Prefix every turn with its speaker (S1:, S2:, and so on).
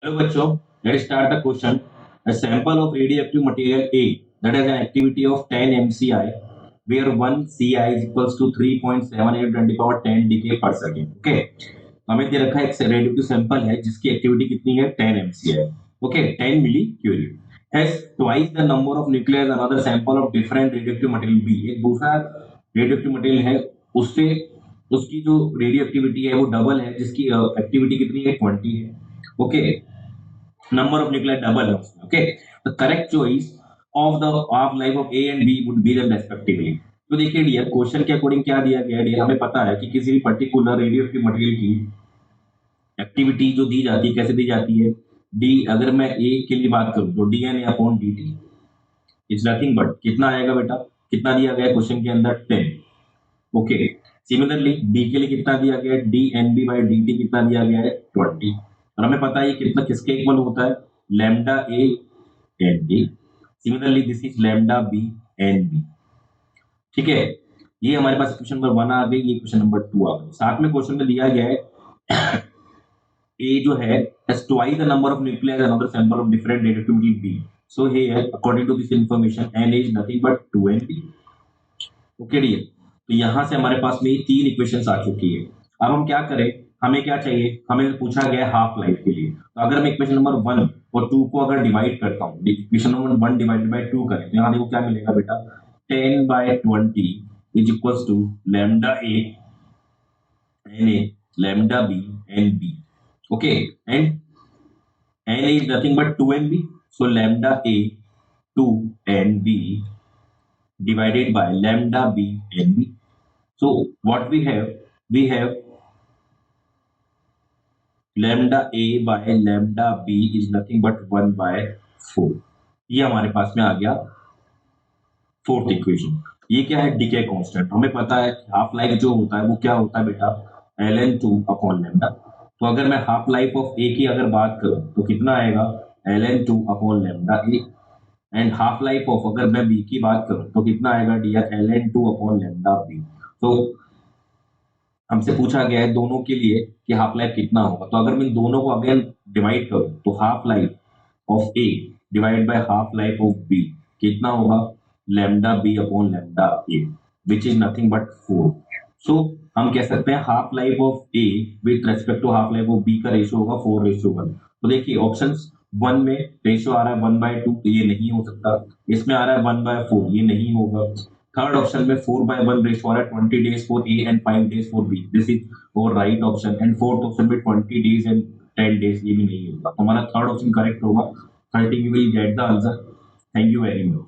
S1: Hello बच्चों, let's start the question. A sample of radioactive material A that has an activity of 10 MCI, where 1 CI is equals to 3.78 10 to the power 10 decay per second. Okay, हमें दे रखा है एक radioactive sample है जिसकी activity कितनी है 10 MCI. Okay, 10 millicurie has twice the number of nuclei as another sample of different radioactive material B. एक दूसरा रेडियोएक्टिव मटेरियल है उससे उसकी जो रेडियो एक्टिविटी है वो डबल है जिसकी एक्टिविटी कितनी है 20 है. Okay, number of nuclei double है उसमें. Okay, the correct choice of the half life of A and B would be them respectively. तो देखिए डियर, क्वेश्चन के अकॉर्डिंग क्या दिया गया है. हमें पता है कि किसी भी पर्टिकुलर रेडियोएक्टिव मटेरियल की एक्टिविटी जो दी जाती है कैसे दी जाती है. डी, अगर मैं ए के लिए बात करूं तो DNA upon dt is nothing but कितना आएगा बेटा, कितना दिया गया क्वेश्चन के अंदर 10. ओके, सिमिलरली बी के लिए कितना दिया गया है DNB बाई dt कितना दिया गया है 20. और हमें पता है ये कितना किसके इक्वल होता है lambda A N B. Similarly this is lambda B N B. ठीक है, ये हमारे पास क्वेश्चन नंबर 1 आ गई, ये क्वेश्चन नंबर 2 आ गई. साथ में क्वेश्चन में दिया गया है ए जो है has twice the number of nuclei as another sample of different radioactivity B. So here according to this information Na is nothing but 2Nb. Okay dear, तो यहां से हमारे पास में तीन इक्वेशंस आ चुकी है. अब हम क्या करें, हमें क्या चाहिए, हमें पूछा गया हाफ लाइफ के लिए. तो अगर मैं इक्वेशन नंबर 1 और 2 को अगर डिवाइड करता हूँ, इक्वेशन नंबर 1 डिवाइडेड बाय 2 करें तो यहाँ देखो क्या मिलेगा बेटा 10 by 20 is equals to lambda A N A lambda B N B. Okay, and N A is nothing but 2Nb, so lambda A 2Nb divided by lambda b and b. So what we have lambda a by lambda b is nothing but 1 by 4. ये हमारे पास में आ गया fourth equation. ये क्या है decay constant. हमें पता है हाफ लाइफ जो होता है वो क्या होता है बेटा ln2 अपॉन लैम्डा. तो अगर मैं हाफ लाइफ ऑफ ए की अगर बात करूं तो कितना आएगा ln2 upon lambda A. And half life of अगर मैं बी की बात करूं तो कितना आएगा dear ln2 upon lambda B. तो हमसे पूछा गया है दोनों के लिए कि हाफ लाइफ कितना होगा. तो अगर मैं दोनों को अगेन डिवाइड करूं तो half life of A divide by half life of B कितना होगा lambda B upon lambda A which is nothing but 4. So हम कह सकते हैं half life of A with respect to half life of B का ratio होगा 4:1. तो देखिए ऑप्शंस 1 में रेशियो आ रहा है 1/2, तो ये नहीं हो सकता. इसमें आ रहा है 1/4, ये नहीं होगा. थर्ड ऑप्शन में 4/1 रेशियो आ रहा है 20 days for A and 5 days for B, this is और right option. And fourth option में 20 days एंड 10 days, ये भी नहीं होगा. तो हमारा थर्ड ऑप्शन करेक्ट होगा. I think you will get the answer. Thank you very much.